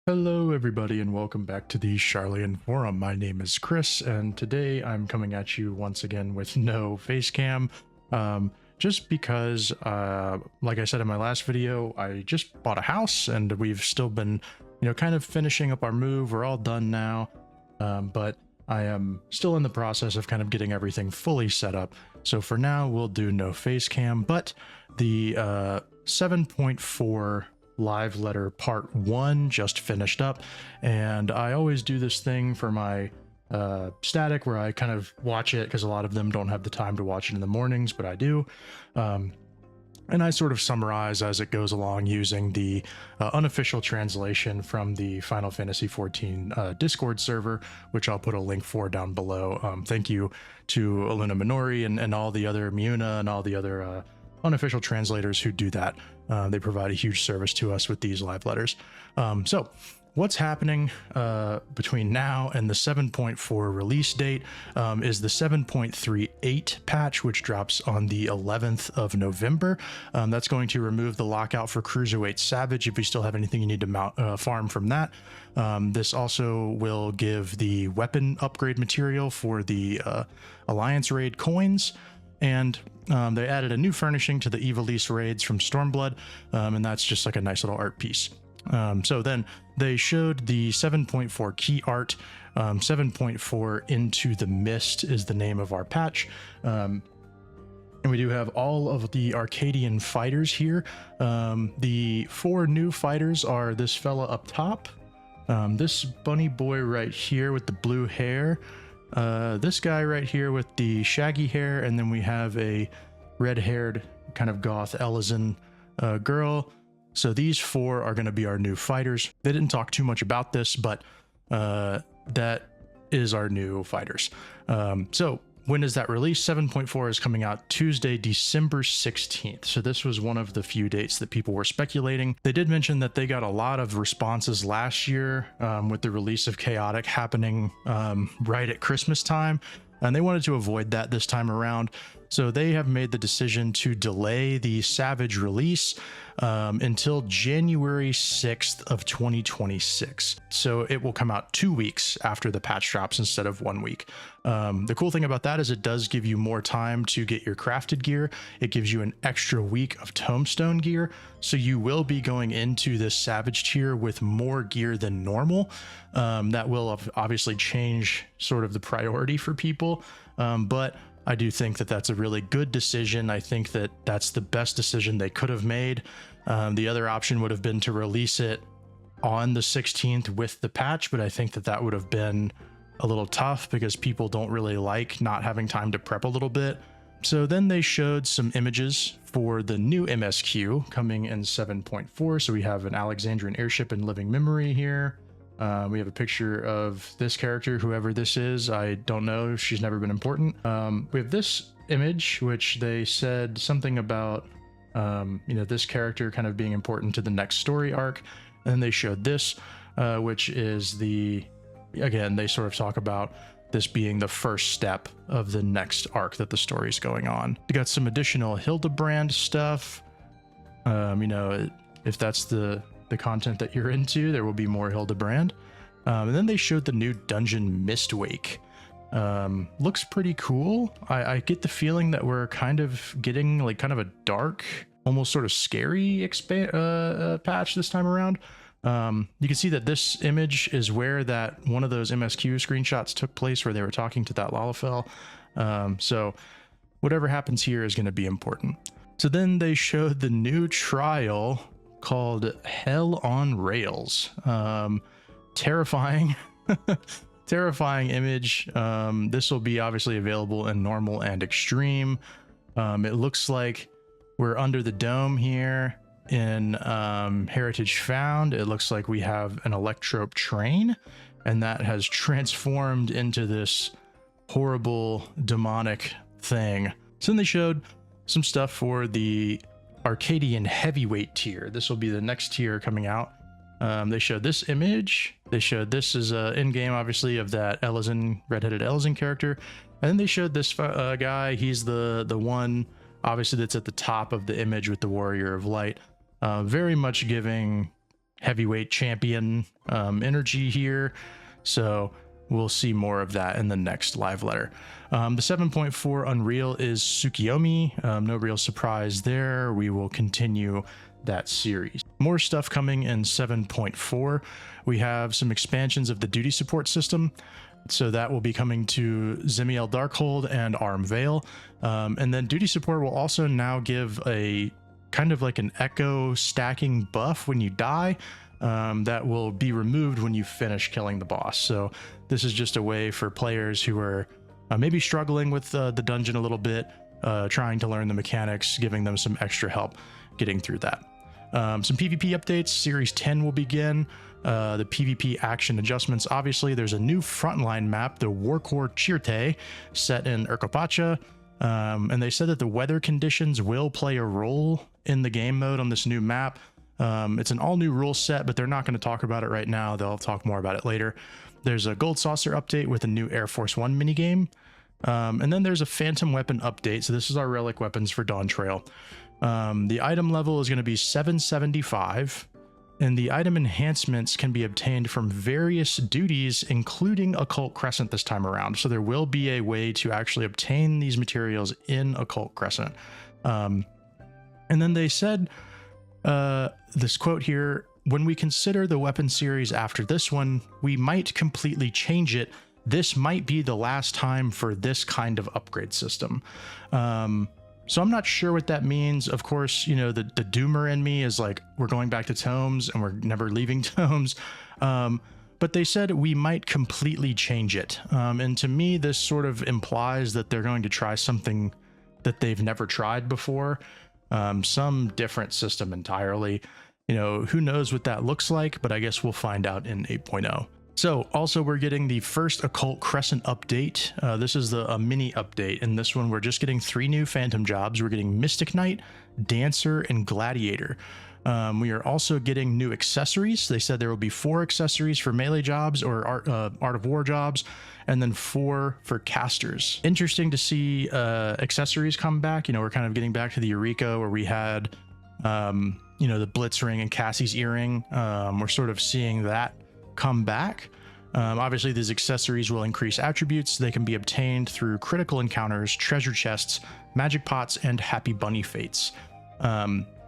Hello everybody and welcome back to the Charlian Forum. My name is Chris and today I'm coming at you once again with no face cam. Just because, like I said in my last video, I just bought a house and we've still been, kind of finishing up our move. We're all done now, but I am still in the process of kind of getting everything fully set up. So for now, we'll do no face cam, but the 7.4 live letter part 1 just finished up, and I always do this thing for my static where I kind of watch it because a lot of them don't have the time to watch it in the mornings, but I do. And I sort of summarize as it goes along using the unofficial translation from the Final Fantasy XIV Discord server, which I'll put a link for down below. Thank you to Aluna Minori and all the other Miuna and all the other unofficial translators who do that. They provide a huge service to us with these live letters. So what's happening between now and the 7.4 release date is the 7.38 patch, which drops on the 11th of November. That's going to remove the lockout for Cruiserweight Savage if you still have anything you need to farm from that. This also will give the weapon upgrade material for the Alliance Raid coins. And they added a new furnishing to the Evilise raids from Stormblood, and that's just like a nice little art piece. So then they showed the 7.4 key art. 7.4 Into the Mist is the name of our patch. And we do have all of the Arcadian fighters here. The 4 new fighters are this fella up top, this bunny boy right here with the blue hair, this guy right here with the shaggy hair, and then we have a red-haired kind of goth Elysian girl. So these 4 are going to be our new fighters. They didn't talk too much about this, but that is our new fighters. So when is that release? 7.4 is coming out Tuesday, December 16th. So this was one of the few dates that people were speculating. They did mention that they got a lot of responses last year with the release of Chaotic happening right at Christmas time, and they wanted to avoid that this time around. So they have made the decision to delay the Savage release until January 6th of 2026. So it will come out 2 weeks after the patch drops instead of 1 week. The cool thing about that is it does give you more time to get your crafted gear. It gives you an extra week of tombstone gear. So you will be going into this Savage tier with more gear than normal. That will obviously change sort of the priority for people. But I do think that that's a really good decision. I think that that's the best decision they could have made. The other option would have been to release it on the 16th with the patch, but I think that that would have been a little tough because people don't really like not having time to prep a little bit. So then they showed some images for the new MSQ coming in 7.4. So we have an Alexandrian airship in living memory here. We have a picture of this character, whoever this is. I don't know. She's never been important. We have this image, which they said something about, this character kind of being important to the next story arc. And then they showed this, which is again, they sort of talk about this being the first step of the next arc that the story's going on. We got some additional Hildebrand stuff. If that's the content that you're into, there will be more Hildebrand. And then they showed the new dungeon Mistwake. Looks pretty cool. I get the feeling that we're kind of getting like kind of a dark, almost sort of scary patch this time around. You can see that this image is where that one of those MSQ screenshots took place where they were talking to that Lalafell. So whatever happens here is going to be important. So then they showed the new trial called Hell on Rails. Terrifying terrifying image. This will be obviously available in normal and extreme. It looks like we're under the dome here in Heritage Found. It looks like we have an Electrope train, and that has transformed into this horrible demonic thing. So then they showed some stuff for the Arcadian heavyweight tier. This will be the next tier coming out. They showed this image. They showed this is in-game, obviously, of that redheaded Elysian character. And then they showed this guy. He's the one, obviously, that's at the top of the image with the Warrior of Light. Very much giving heavyweight champion energy here. So we'll see more of that in the next live letter. The 7.4 Unreal is Tsukiyomi. No real surprise there. We will continue that series. More stuff coming in 7.4. We have some expansions of the duty support system. So that will be coming to Zemiel Darkhold and Arm Vale. And then duty support will also now give a kind of like an echo stacking buff when you die. That will be removed when you finish killing the boss. So this is just a way for players who are maybe struggling with the dungeon a little bit, trying to learn the mechanics, giving them some extra help getting through that. Some PvP updates. Series 10 will begin. The PvP action adjustments. Obviously, there's a new frontline map, the Warcore Chirte, set in Urkopacha. And they said that the weather conditions will play a role in the game mode on this new map. It's an all-new rule set, but they're not going to talk about it right now. They'll talk more about it later. There's a Gold Saucer update with a new Air Force One minigame. And then there's a Phantom Weapon update. So this is our relic weapons for Dawn Trail. The item level is going to be 775, and the item enhancements can be obtained from various duties, including Occult Crescent this time around. So there will be a way to actually obtain these materials in Occult Crescent. And then they said, this quote here, when we consider the weapon series after this one, we might completely change it. This might be the last time for this kind of upgrade system. So I'm not sure what that means. Of course, you know, the doomer in me is like, we're going back to tomes and we're never leaving tomes. But they said we might completely change it. And to me, this sort of implies that they're going to try something that they've never tried before. Some different system entirely. You know, who knows what that looks like, but I guess we'll find out in 8.0. So also we're getting the first Occult Crescent update. This is a mini update. In this one, we're just getting 3 new Phantom jobs. We're getting Mystic Knight, Dancer, and Gladiator. We are also getting new accessories. They said there will be 4 accessories for melee jobs or Art of War jobs, and then 4 for casters. Interesting to see accessories come back. You know, we're kind of getting back to the Eureka where we had, you know, the Blitz ring and Cassie's earring. We're sort of seeing that come back. Obviously, these accessories will increase attributes. They can be obtained through critical encounters, treasure chests, magic pots, and happy bunny fates.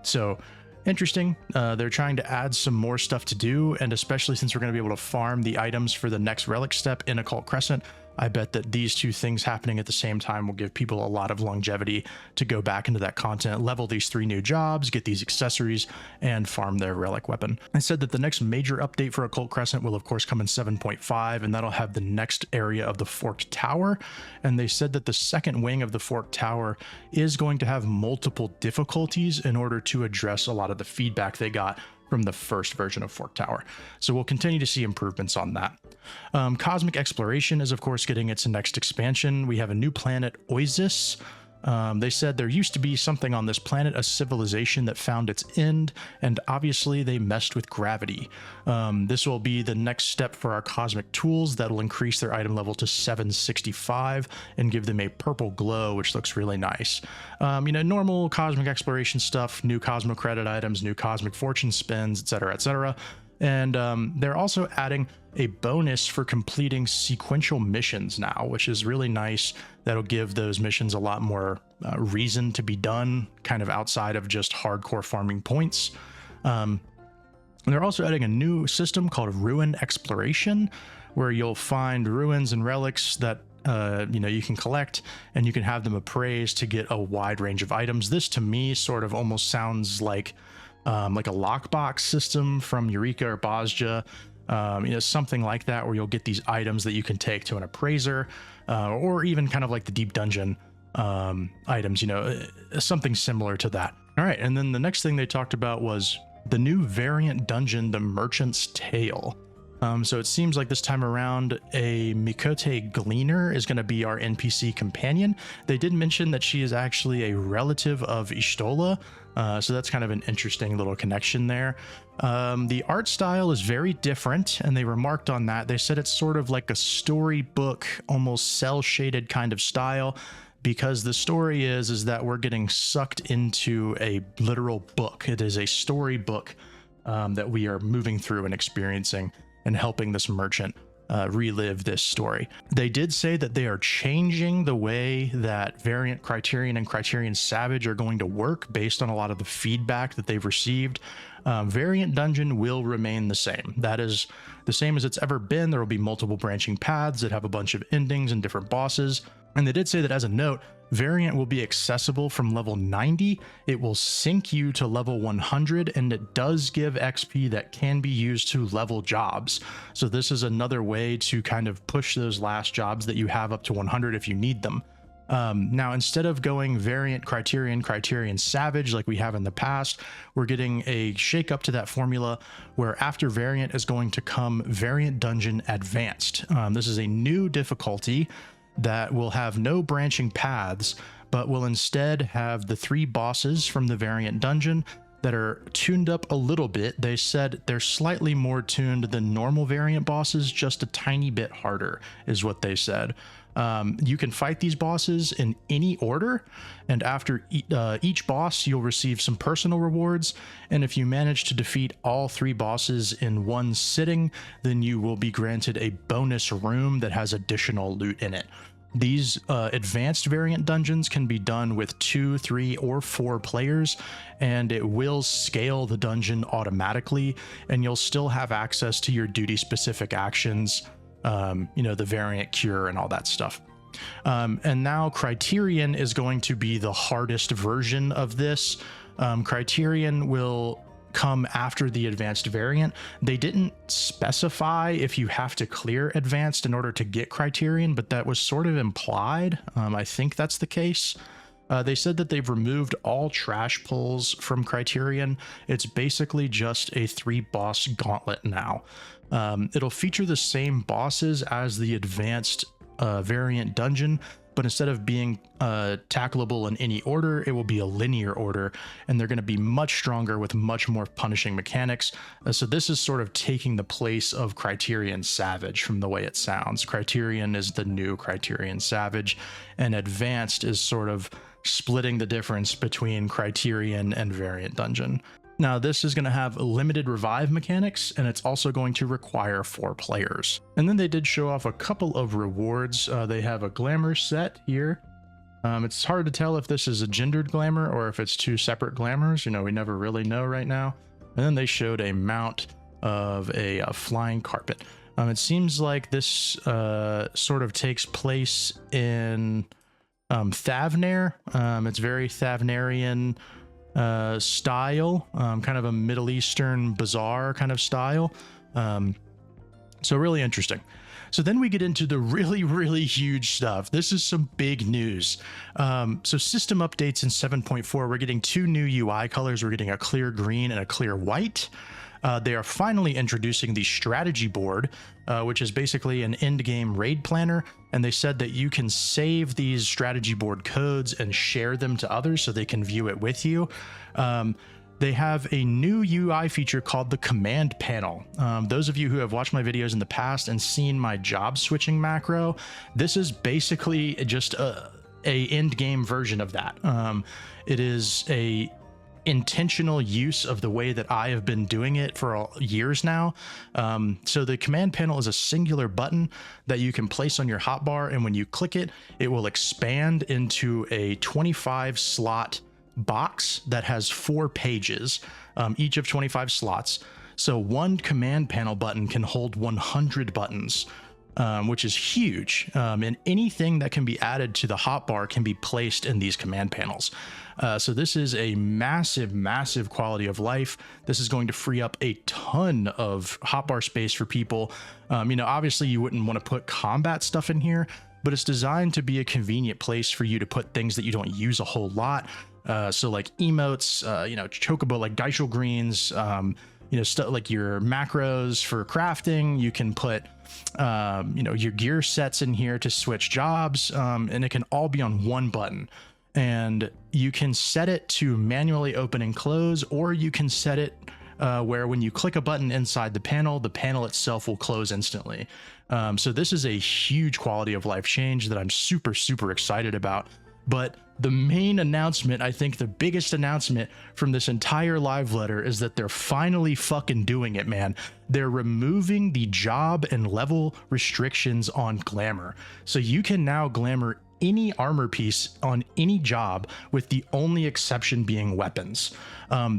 So interesting. They're trying to add some more stuff to do, and especially since we're going to be able to farm the items for the next relic step in Occult Crescent, I bet that these 2 things happening at the same time will give people a lot of longevity to go back into that content, level these 3 new jobs, get these accessories, and farm their relic weapon. I said that the next major update for Occult Crescent will of course come in 7.5, and that'll have the next area of the Forked Tower. And they said that the second wing of the Forked Tower is going to have multiple difficulties in order to address a lot of the feedback they got from the first version of Forked Tower. So we'll continue to see improvements on that. Cosmic Exploration is of course getting its next expansion. We have a new planet, Oasis. They said there used to be something on this planet, a civilization that found its end, and obviously they messed with gravity. This will be the next step for our cosmic tools that will increase their item level to 765 and give them a purple glow, which looks really nice. You know, normal cosmic exploration stuff, new cosmo credit items, new cosmic fortune spins, etc., etc. And they're also adding a bonus for completing sequential missions now, which is really nice. That'll give those missions a lot more reason to be done, kind of outside of just hardcore farming points. And they're also adding a new system called Ruin Exploration, where you'll find ruins and relics that you know, you can collect, and you can have them appraised to get a wide range of items. This to me sort of almost sounds like a lockbox system from Eureka or Bozja, you know, something like that, where you'll get these items that you can take to an appraiser, or even kind of like the deep dungeon items, you know, something similar to that. All right, and then the next thing they talked about was the new variant dungeon, the Merchant's Tale. So it seems like this time around, a Mikote Gleaner is going to be our NPC companion. They did mention that she is actually a relative of Ishtola, so that's kind of an interesting little connection there. The art style is very different, and they remarked on that. They said it's sort of like a storybook, almost cel-shaded kind of style, because the story is that we're getting sucked into a literal book. It is a storybook that we are moving through and experiencing and helping this merchant relive this story. They did say that they are changing the way that Variant Criterion and Criterion Savage are going to work based on a lot of the feedback that they've received. Variant Dungeon will remain the same. That is the same as it's ever been. There will be multiple branching paths that have a bunch of endings and different bosses. And they did say that, as a note, Variant will be accessible from level 90. It will sync you to level 100, and it does give XP that can be used to level jobs. So this is another way to kind of push those last jobs that you have up to 100 if you need them. Now, instead of going Variant Criterion, Criterion Savage like we have in the past, we're getting a shake up to that formula where after Variant is going to come Variant Dungeon Advanced. This is a new difficulty that will have no branching paths, but will instead have the 3 bosses from the Variant Dungeon that are tuned up a little bit. They said they're slightly more tuned than normal Variant bosses, just a tiny bit harder is what they said. You can fight these bosses in any order, and after each boss, you'll receive some personal rewards. And if you manage to defeat all 3 bosses in one sitting, then you will be granted a bonus room that has additional loot in it. These advanced variant dungeons can be done with 2, 3, or 4 players, and it will scale the dungeon automatically, and you'll still have access to your duty-specific actions, the variant cure and all that stuff. And now Criterion is going to be the hardest version of this. Criterion will come after the advanced variant. They didn't specify if you have to clear advanced in order to get Criterion, but that was sort of implied. I think that's the case. They said that they've removed all trash pulls from Criterion. It's basically just a 3-boss gauntlet now. It'll feature the same bosses as the advanced variant dungeon, but instead of being tackleable in any order, it will be a linear order, and they're going to be much stronger with much more punishing mechanics. So this is sort of taking the place of Criterion Savage from the way it sounds. Criterion is the new Criterion Savage, and Advanced is sort of splitting the difference between Criterion and Variant Dungeon. Now, this is going to have limited revive mechanics, and it's also going to require 4 players. And then they did show off a couple of rewards. They have a glamour set here. It's hard to tell if this is a gendered glamour or if it's 2 separate glamours. We never really know right now. And then they showed a mount of a flying carpet. It seems like this sort of takes place in Thavnair. It's very Thavnarian style, kind of a Middle Eastern bazaar kind of style. So really interesting. So then we get into the really, really huge stuff. This is some big news. So system updates in 7.4, we're getting 2 new UI colors. We're getting a clear green and a clear white. They are finally introducing the strategy board, which is basically an end-game raid planner, and they said that you can save these strategy board codes and share them to others so they can view it with you. They have a new UI feature called the command panel. Those of you who have watched my videos in the past and seen my job switching macro, this is basically just a end-game version of that. It is a intentional use of the way that I have been doing it for years now. So the command panel is a singular button that you can place on your hotbar, and when you click it, it will expand into a 25 slot box that has 4 pages, each of 25 slots. So one command panel button can hold 100 buttons, which is huge. And anything that can be added to the hotbar can be placed in these command panels. So this is a massive, massive quality of life. This is going to free up a ton of hotbar space for people. Obviously you wouldn't want to put combat stuff in here, but it's designed to be a convenient place for you to put things that you don't use a whole lot. So like emotes, chocobo, like Geishel greens, stuff like your macros for crafting. You can put, your gear sets in here to switch jobs, and it can all be on one button. And you can set it to manually open and close, or you can set it where when you click a button inside the panel itself will close instantly. So this is a huge quality of life change that I'm super, super excited about. But the main announcement, I think the biggest announcement from this entire live letter, is that they're finally fucking doing it, man. They're removing the job and level restrictions on glamour. So you can now glamour any armor piece on any job, with the only exception being weapons.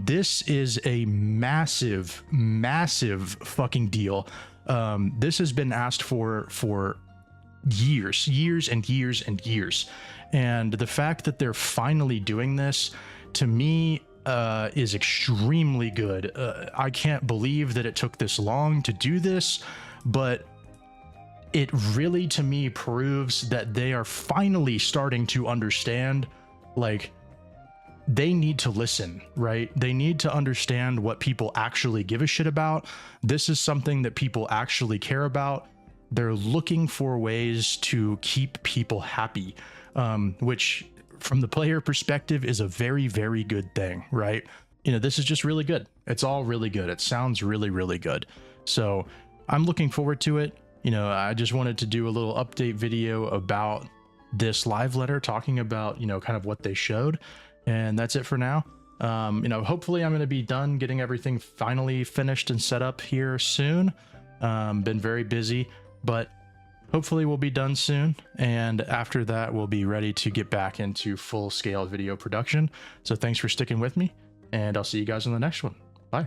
This is a massive, massive fucking deal. This has been asked for years and years. And the fact that they're finally doing this, to me, is extremely good. I can't believe that it took this long to do this, but it really, to me, proves that they are finally starting to understand, like, they need to listen, right? They need to understand what people actually give a shit about. This is something that people actually care about. They're looking for ways to keep people happy, which from the player perspective is a very, very good thing, right? You know, this is just really good. It's all really good. It sounds really, really good. So I'm looking forward to it. You know, I just wanted to do a little update video about this live letter, talking about, you know, kind of what they showed. And that's it for now. You know, hopefully I'm going to be done getting everything finally finished and set up here soon. Been very busy, but hopefully we'll be done soon. And after that, we'll be ready to get back into full scale video production. So thanks for sticking with me, and I'll see you guys in the next one. Bye.